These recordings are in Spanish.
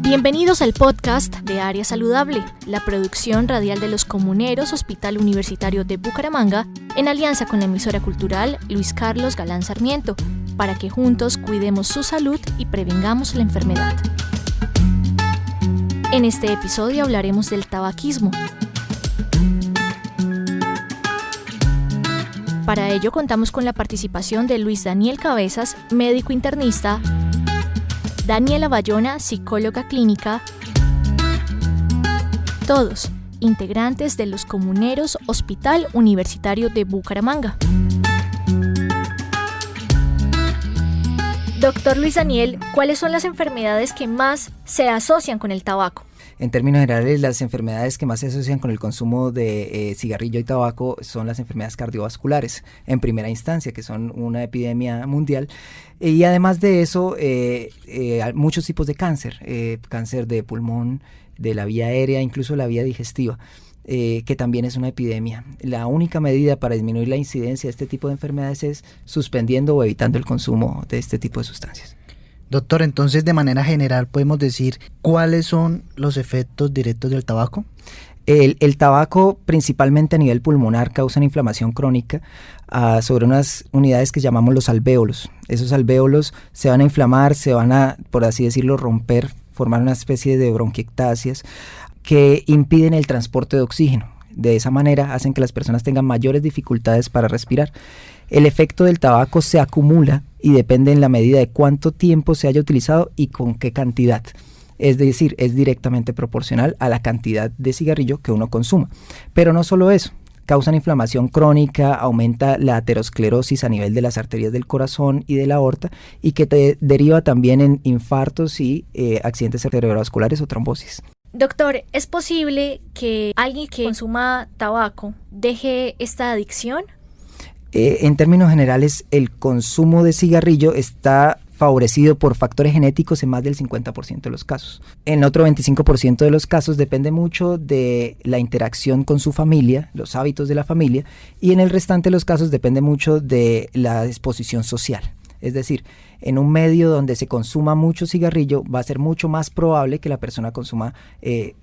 Bienvenidos al podcast de Área Saludable, la producción radial de los comuneros Hospital Universitario de Bucaramanga, en alianza con la emisora cultural Luis Carlos Galán Sarmiento, para que juntos cuidemos su salud y prevengamos la enfermedad. En este episodio hablaremos del tabaquismo. Para ello contamos con la participación de Luis Daniel Cabezas, médico internista, Daniela Bayona, psicóloga clínica, todos integrantes de los comuneros Hospital Universitario de Bucaramanga. Doctor Luis Daniel, ¿cuáles son las enfermedades que más se asocian con el tabaco? En términos generales, las enfermedades que más se asocian con el consumo de cigarrillo y tabaco son las enfermedades cardiovasculares, en primera instancia, que son una epidemia mundial. Y además de eso, muchos tipos de cáncer, cáncer de pulmón, de la vía aérea, incluso la vía digestiva, que también es una epidemia. La única medida para disminuir la incidencia de este tipo de enfermedades es suspendiendo o evitando el consumo de este tipo de sustancias. Doctor, entonces de manera general podemos decir cuáles son los efectos directos del tabaco. El tabaco, principalmente a nivel pulmonar, causa una inflamación crónica sobre unas unidades que llamamos los alvéolos. Esos alvéolos se van a inflamar, se van a, por así decirlo, romper, formar una especie de bronquiectasias que impiden el transporte de oxígeno. De esa manera hacen que las personas tengan mayores dificultades para respirar. El efecto del tabaco se acumula y depende en la medida de cuánto tiempo se haya utilizado y con qué cantidad. Es decir, es directamente proporcional a la cantidad de cigarrillo que uno consuma. Pero no solo eso, causan inflamación crónica, aumenta la aterosclerosis a nivel de las arterias del corazón y de la aorta y que deriva también en infartos y accidentes cerebrovasculares o trombosis. Doctor, ¿es posible que alguien que consuma tabaco deje esta adicción? En términos generales, el consumo de cigarrillo está favorecido por factores genéticos en más del 50% de los casos. En otro 25% de los casos depende mucho de la interacción con su familia, los hábitos de la familia, y en el restante de los casos depende mucho de la exposición social. Es decir, en un medio donde se consuma mucho cigarrillo, va a ser mucho más probable que la persona consuma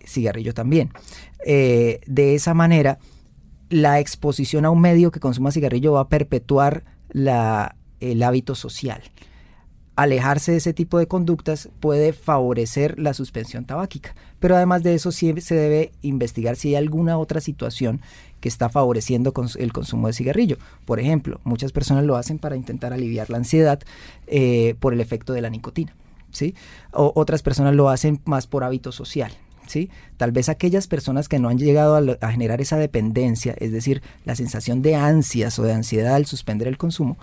cigarrillo también. De esa manera, la exposición a un medio que consuma cigarrillo va a perpetuar el hábito social. Alejarse de ese tipo de conductas puede favorecer la suspensión tabáquica, pero además de eso sí se debe investigar si hay alguna otra situación que está favoreciendo el consumo de cigarrillo. Por ejemplo, muchas personas lo hacen para intentar aliviar la ansiedad por el efecto de la nicotina, ¿sí? O otras personas lo hacen más por hábito social, ¿sí? Tal vez aquellas personas que no han llegado a generar esa dependencia, es decir, la sensación de ansias o de ansiedad al suspender el consumo,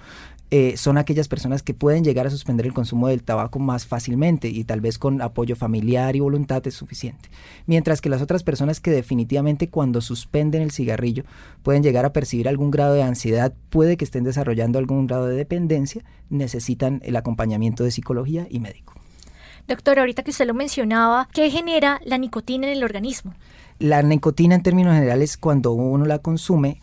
son aquellas personas que pueden llegar a suspender el consumo del tabaco más fácilmente y tal vez con apoyo familiar y voluntad es suficiente. Mientras que las otras personas que definitivamente cuando suspenden el cigarrillo pueden llegar a percibir algún grado de ansiedad, puede que estén desarrollando algún grado de dependencia, necesitan el acompañamiento de psicología y médico. Doctor, ahorita que usted lo mencionaba, ¿qué genera la nicotina en el organismo? La nicotina en términos generales, cuando uno la consume,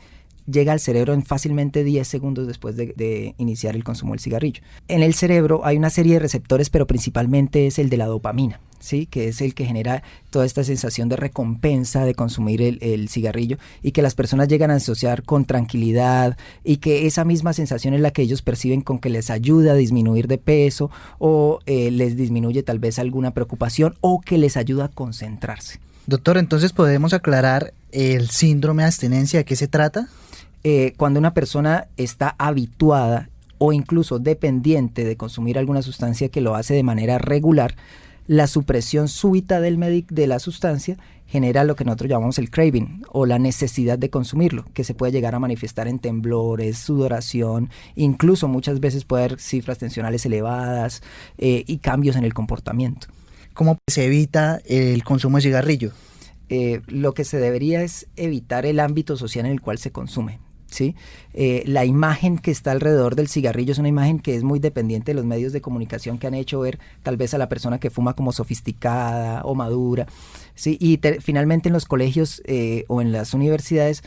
llega al cerebro en fácilmente 10 segundos después de iniciar el consumo del cigarrillo. En el cerebro hay una serie de receptores, pero principalmente es el de la dopamina, ¿sí? Que es el que genera toda esta sensación de recompensa de consumir el cigarrillo y que las personas llegan a asociar con tranquilidad y que esa misma sensación es la que ellos perciben con que les ayuda a disminuir de peso o les disminuye tal vez alguna preocupación o que les ayuda a concentrarse. Doctor, entonces podemos aclarar el síndrome de abstinencia, ¿de qué se trata? Cuando una persona está habituada o incluso dependiente de consumir alguna sustancia que lo hace de manera regular, la supresión súbita de la sustancia genera lo que nosotros llamamos el craving o la necesidad de consumirlo, que se puede llegar a manifestar en temblores, sudoración, incluso muchas veces puede haber cifras tensionales elevadas y cambios en el comportamiento. ¿Cómo se evita el consumo de cigarrillo? Lo que se debería es evitar el ámbito social en el cual se consume. ¿Sí? La imagen que está alrededor del cigarrillo es una imagen que es muy dependiente de los medios de comunicación que han hecho ver tal vez a la persona que fuma como sofisticada o madura, ¿sí? Y finalmente en los colegios o en las universidades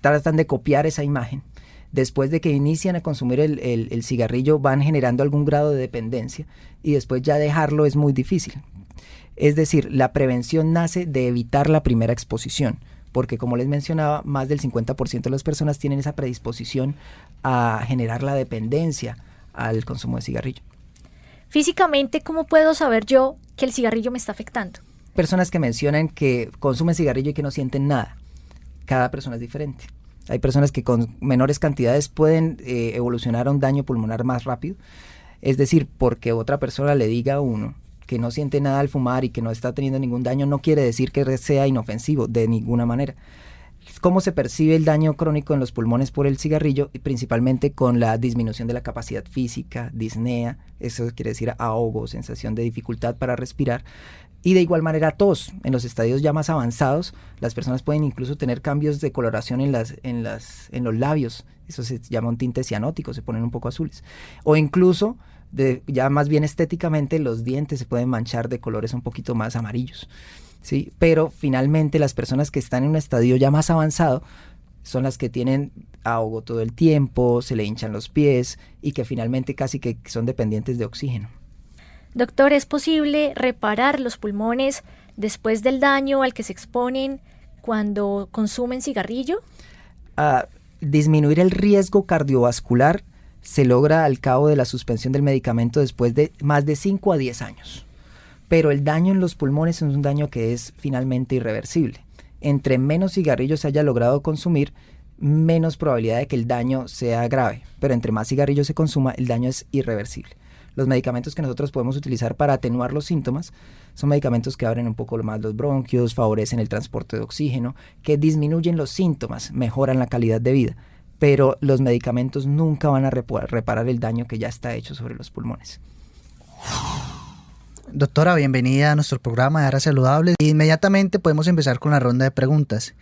tratan de copiar esa imagen. Después de que inician a consumir el cigarrillo van generando algún grado de dependencia y después ya dejarlo es muy difícil. Es decir, la prevención nace de evitar la primera exposición, porque como les mencionaba, más del 50% de las personas tienen esa predisposición a generar la dependencia al consumo de cigarrillo. Físicamente, ¿cómo puedo saber yo que el cigarrillo me está afectando? Personas que mencionan que consumen cigarrillo y que no sienten nada. Cada persona es diferente. Hay personas que con menores cantidades pueden evolucionar a un daño pulmonar más rápido. Es decir, porque otra persona le diga a uno que no siente nada al fumar y que no está teniendo ningún daño, no quiere decir que sea inofensivo de ninguna manera. ¿Cómo se percibe el daño crónico en los pulmones por el cigarrillo? Y principalmente con la disminución de la capacidad física, disnea, eso quiere decir ahogo, sensación de dificultad para respirar. Y de igual manera tos. En los estadios ya más avanzados, las personas pueden incluso tener cambios de coloración en los labios. Eso se llama un tinte cianótico, se ponen un poco azules. O incluso, ya más bien estéticamente, los dientes se pueden manchar de colores un poquito más amarillos. ¿Sí? Pero finalmente las personas que están en un estadio ya más avanzado son las que tienen ahogo todo el tiempo, se le hinchan los pies y que finalmente casi que son dependientes de oxígeno. Doctor, ¿es posible reparar los pulmones después del daño al que se exponen cuando consumen cigarrillo? Disminuir el riesgo cardiovascular se logra al cabo de la suspensión del medicamento después de más de 5 a 10 años. Pero el daño en los pulmones es un daño que es finalmente irreversible. Entre menos cigarrillos se haya logrado consumir, menos probabilidad de que el daño sea grave. Pero entre más cigarrillos se consuma, el daño es irreversible. Los medicamentos que nosotros podemos utilizar para atenuar los síntomas son medicamentos que abren un poco más los bronquios, favorecen el transporte de oxígeno, que disminuyen los síntomas, mejoran la calidad de vida. Pero los medicamentos nunca van a reparar el daño que ya está hecho sobre los pulmones. Doctora, bienvenida a nuestro programa de Áreas Saludables. Inmediatamente podemos empezar con la ronda de preguntas.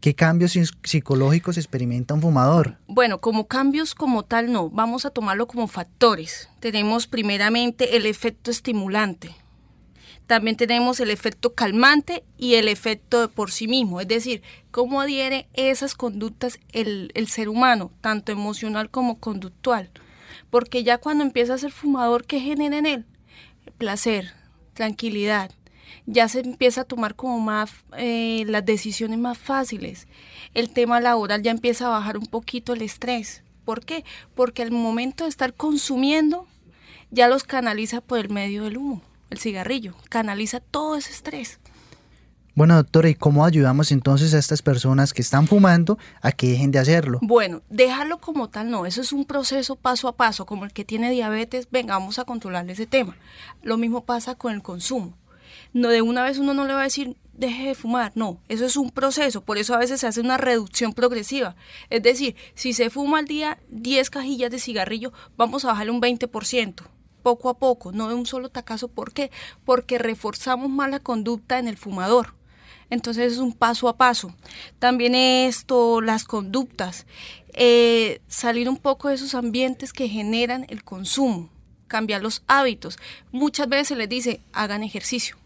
¿Qué cambios psicológicos experimenta un fumador? Bueno, como cambios como tal no, vamos a tomarlo como factores. Tenemos primeramente el efecto estimulante, también tenemos el efecto calmante y el efecto de por sí mismo, es decir, cómo adhiere esas conductas el ser humano, tanto emocional como conductual. Porque ya cuando empieza a ser fumador, ¿qué genera en él? Placer, tranquilidad. Ya se empieza a tomar como más las decisiones más fáciles. El tema laboral ya empieza a bajar un poquito el estrés. ¿Por qué? Porque al momento de estar consumiendo, ya los canaliza por el medio del humo, el cigarrillo, canaliza todo ese estrés. Bueno, doctora, ¿y cómo ayudamos entonces a estas personas que están fumando a que dejen de hacerlo? Bueno, dejarlo como tal no, eso es un proceso paso a paso, como el que tiene diabetes, venga, vamos a controlar ese tema. Lo mismo pasa con el consumo. No, de una vez uno no le va a decir, deje de fumar, no, eso es un proceso, por eso a veces se hace una reducción progresiva. Es decir, si se fuma al día 10 cajillas de cigarrillo, vamos a bajarle un 20%. Poco a poco, no de un solo tacazo. ¿Por qué? Porque reforzamos más la conducta en el fumador. Entonces es un paso a paso. También las conductas, salir un poco de esos ambientes que generan el consumo, cambiar los hábitos. Muchas veces se les dice, hagan ejercicio.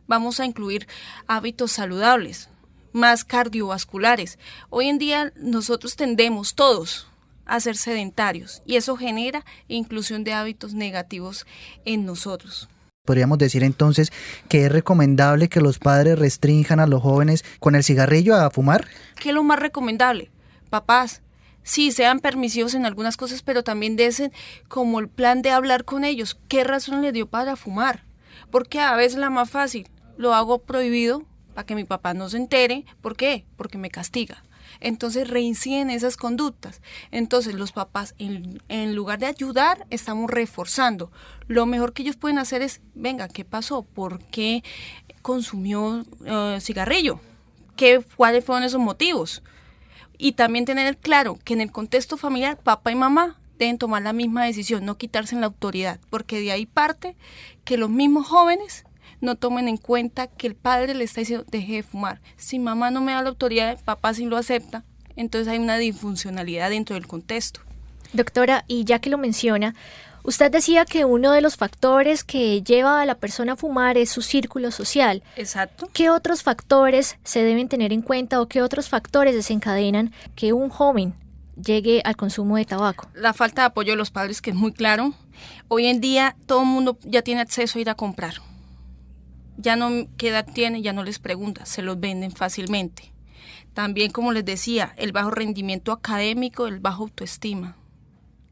Vamos a incluir hábitos saludables, más cardiovasculares. Hoy en día nosotros tendemos todos a ser sedentarios y eso genera inclusión de hábitos negativos en nosotros. Podríamos decir entonces que es recomendable que los padres restrinjan a los jóvenes con el cigarrillo a fumar. ¿Qué es lo más recomendable? Papás, sí, sean permisivos en algunas cosas, pero también desen como el plan de hablar con ellos. ¿Qué razón les dio para fumar? Porque a veces la más fácil, lo hago prohibido para que mi papá no se entere. ¿Por qué? Porque me castiga. Entonces reinciden esas conductas. Entonces los papás, en lugar de ayudar, estamos reforzando. Lo mejor que ellos pueden hacer es, venga, ¿qué pasó? ¿Por qué consumió cigarrillo? ¿Cuáles fueron esos motivos? Y también tener claro que en el contexto familiar, papá y mamá deben tomar la misma decisión, no quitarse la autoridad, porque de ahí parte que los mismos jóvenes no tomen en cuenta que el padre le está diciendo, deje de fumar. Si mamá no me da la autoridad, papá sí lo acepta, entonces hay una disfuncionalidad dentro del contexto. Doctora, y ya que lo menciona, usted decía que uno de los factores que lleva a la persona a fumar es su círculo social. Exacto. ¿Qué otros factores se deben tener en cuenta o qué otros factores desencadenan que un joven llegue al consumo de tabaco? La falta de apoyo de los padres, que es muy claro. Hoy en día todo el mundo ya tiene acceso a ir a comprar. Ya no, ¿qué edad tiene? Ya no les pregunta, se los venden fácilmente. También, como les decía, el bajo rendimiento académico, el bajo autoestima.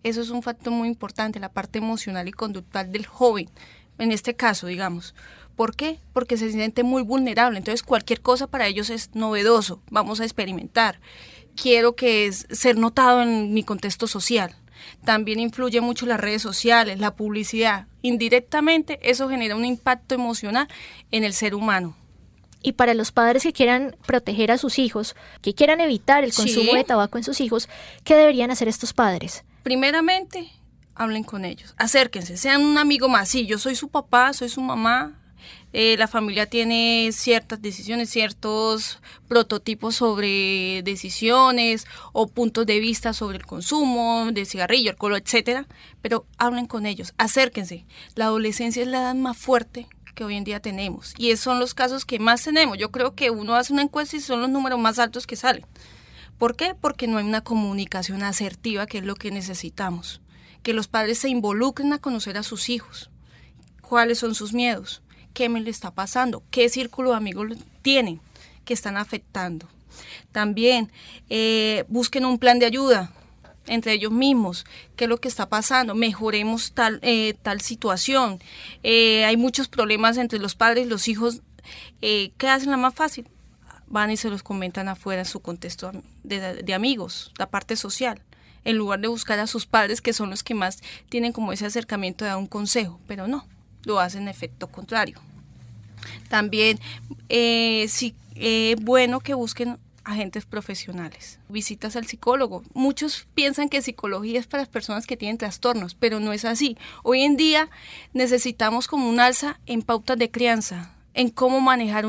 Eso es un factor muy importante, la parte emocional y conductual del joven, en este caso, digamos. ¿Por qué? Porque se siente muy vulnerable, entonces cualquier cosa para ellos es novedoso, vamos a experimentar. Quiero ser notado en mi contexto social. También influye mucho las redes sociales, la publicidad. Indirectamente eso genera un impacto emocional en el ser humano. Y para los padres que quieran proteger a sus hijos, que quieran evitar el consumo de tabaco en sus hijos, ¿qué deberían hacer estos padres? Primeramente, hablen con ellos, acérquense, sean un amigo más. Sí, yo soy su papá, soy su mamá. La familia tiene ciertas decisiones, ciertos prototipos sobre decisiones o puntos de vista sobre el consumo de cigarrillo, alcohol, etcétera, pero hablen con ellos, acérquense. La adolescencia es la edad más fuerte que hoy en día tenemos y esos son los casos que más tenemos. Yo creo que uno hace una encuesta y son los números más altos que salen. ¿Por qué? Porque no hay una comunicación asertiva, que es lo que necesitamos. Que los padres se involucren a conocer a sus hijos. ¿Cuáles son sus miedos? ¿Qué me le está pasando? ¿Qué círculo de amigos tienen que están afectando? También busquen un plan de ayuda entre ellos mismos. ¿Qué es lo que está pasando? Mejoremos tal situación. Hay muchos problemas entre los padres y los hijos. ¿Qué hacen la más fácil? Van y se los comentan afuera en su contexto de amigos, la parte social, en lugar de buscar a sus padres, que son los que más tienen como ese acercamiento de dar un consejo, pero no, lo hacen en efecto contrario. También sí, bueno que busquen agentes profesionales, visitas al psicólogo. Muchos piensan que psicología es para las personas que tienen trastornos, pero no es así. Hoy en día necesitamos como un alza en pautas de crianza, en cómo manejar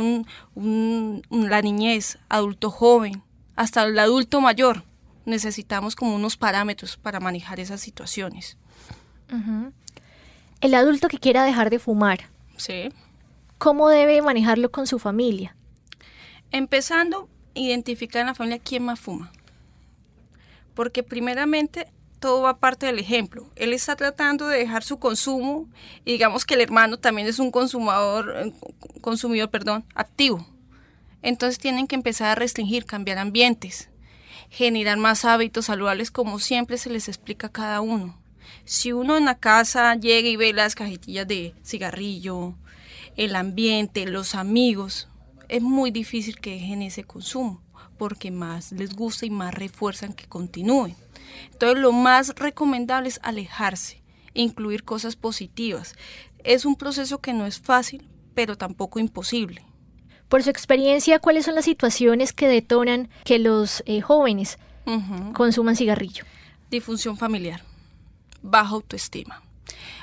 la niñez, adulto joven, hasta el adulto mayor. Necesitamos como unos parámetros para manejar esas situaciones. Uh-huh. El adulto que quiera dejar de fumar, sí, ¿cómo debe manejarlo con su familia? Empezando, identificar en la familia quién más fuma. Porque primeramente todo va parte del ejemplo. Él está tratando de dejar su consumo y digamos que el hermano también es un consumidor activo. Entonces tienen que empezar a restringir, cambiar ambientes, generar más hábitos saludables como siempre se les explica a cada uno. Si uno en la casa llega y ve las cajetillas de cigarrillo, el ambiente, los amigos, es muy difícil que dejen ese consumo porque más les gusta y más refuerzan que continúen. Entonces lo más recomendable es alejarse, incluir cosas positivas. Es un proceso que no es fácil, pero tampoco imposible. Por su experiencia, ¿cuáles son las situaciones que detonan que los jóvenes consuman cigarrillo? Disfunción familiar, baja autoestima.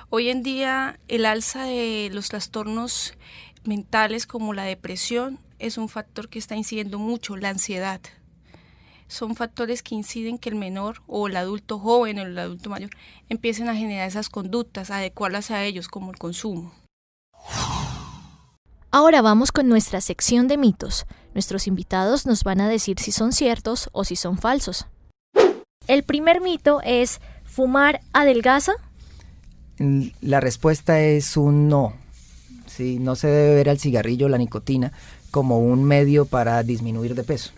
Hoy en día el alza de los trastornos mentales como la depresión es un factor que está incidiendo mucho, la ansiedad. Son factores que inciden que el menor o el adulto joven o el adulto mayor empiecen a generar esas conductas, a adecuarlas a ellos como el consumo. Ahora vamos con nuestra sección de mitos. Nuestros invitados nos van a decir si son ciertos o si son falsos. El primer mito es: ¿fumar adelgaza? La respuesta es un no. Sí, no se debe ver al cigarrillo, la nicotina, como un medio para disminuir de peso.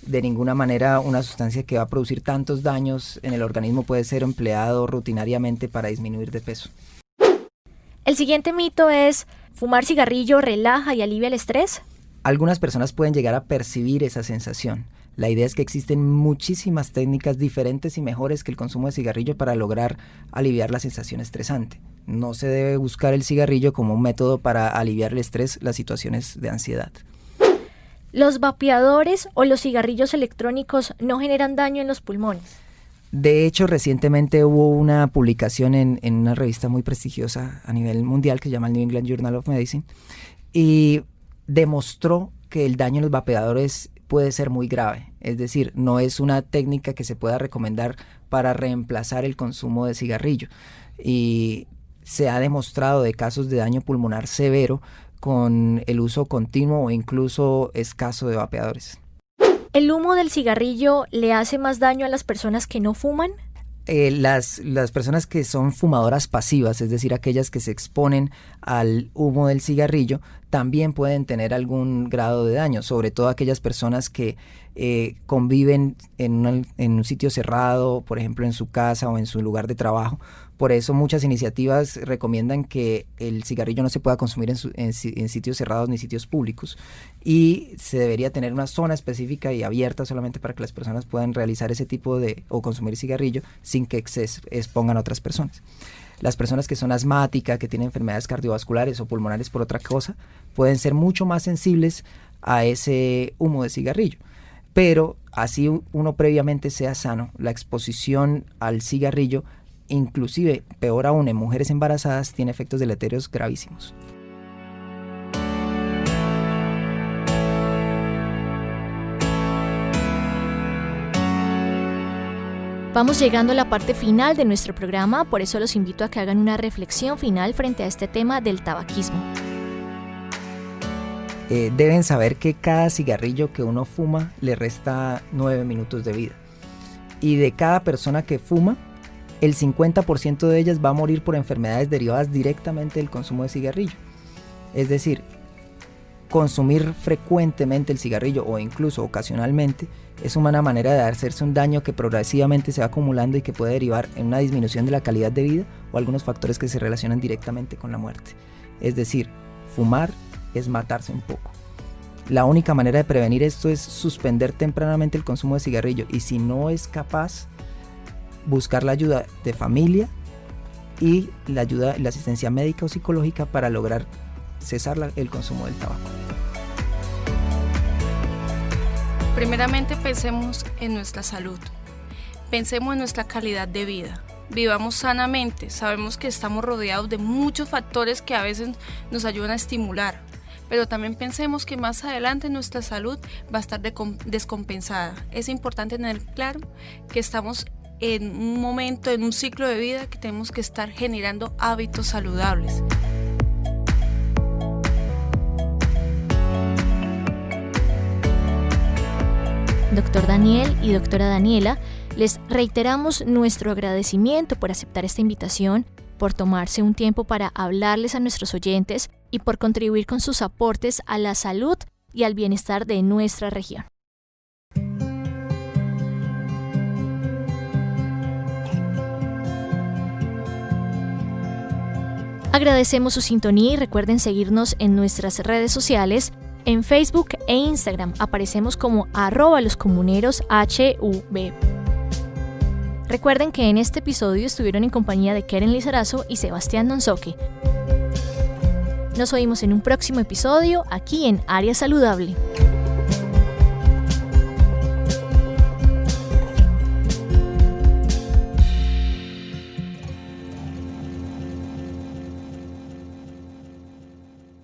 De ninguna manera una sustancia que va a producir tantos daños en el organismo puede ser empleado rutinariamente para disminuir de peso. El siguiente mito es: ¿fumar cigarrillo relaja y alivia el estrés? Algunas personas pueden llegar a percibir esa sensación. La idea es que existen muchísimas técnicas diferentes y mejores que el consumo de cigarrillo para lograr aliviar la sensación estresante. No se debe buscar el cigarrillo como un método para aliviar el estrés, las situaciones de ansiedad. ¿Los vapeadores o los cigarrillos electrónicos no generan daño en los pulmones? De hecho, recientemente hubo una publicación en una revista muy prestigiosa a nivel mundial que se llama el New England Journal of Medicine y demostró que el daño en los vapeadores puede ser muy grave. Es decir, no es una técnica que se pueda recomendar para reemplazar el consumo de cigarrillo. Y se ha demostrado de casos de daño pulmonar severo con el uso continuo o incluso escaso de vapeadores. ¿El humo del cigarrillo le hace más daño a las personas que no fuman? Las personas que son fumadoras pasivas, es decir, aquellas que se exponen al humo del cigarrillo, también pueden tener algún grado de daño, sobre todo aquellas personas que conviven en un sitio cerrado, por ejemplo en su casa o en su lugar de trabajo. Por eso muchas iniciativas recomiendan que el cigarrillo no se pueda consumir en sitios cerrados ni sitios públicos, y se debería tener una zona específica y abierta solamente para que las personas puedan realizar ese tipo o consumir cigarrillo sin que se expongan a otras personas. Las personas que son asmáticas, que tienen enfermedades cardiovasculares o pulmonares por otra cosa, pueden ser mucho más sensibles a ese humo de cigarrillo. Pero así uno previamente sea sano, la exposición al cigarrillo, inclusive peor aún en mujeres embarazadas, tiene efectos deleterios gravísimos. Vamos llegando a la parte final de nuestro programa, por eso los invito a que hagan una reflexión final frente a este tema del tabaquismo. Deben saber que cada cigarrillo que uno fuma le resta 9 minutos de vida. Y de cada persona que fuma, el 50% de ellas va a morir por enfermedades derivadas directamente del consumo de cigarrillo. Es decir, consumir frecuentemente el cigarrillo o incluso ocasionalmente es una manera de hacerse un daño que progresivamente se va acumulando y que puede derivar en una disminución de la calidad de vida o algunos factores que se relacionan directamente con la muerte. Es decir, fumar es matarse un poco. La única manera de prevenir esto es suspender tempranamente el consumo de cigarrillo, y si no es capaz, buscar la ayuda de familia y la asistencia médica o psicológica para lograr cesar el consumo del tabaco. Primeramente pensemos en nuestra salud, pensemos en nuestra calidad de vida, vivamos sanamente, sabemos que estamos rodeados de muchos factores que a veces nos ayudan a estimular, pero también pensemos que más adelante nuestra salud va a estar descompensada. Es importante tener claro que estamos en un momento, en un ciclo de vida que tenemos que estar generando hábitos saludables. Doctor Daniel y doctora Daniela, les reiteramos nuestro agradecimiento por aceptar esta invitación, por tomarse un tiempo para hablarles a nuestros oyentes y por contribuir con sus aportes a la salud y al bienestar de nuestra región. Agradecemos su sintonía y recuerden seguirnos en nuestras redes sociales. En Facebook e Instagram aparecemos como @loscomunerosHV. Recuerden que en este episodio estuvieron en compañía de Keren Lizarazo y Sebastián Donzoque. Nos oímos en un próximo episodio aquí en Área Saludable.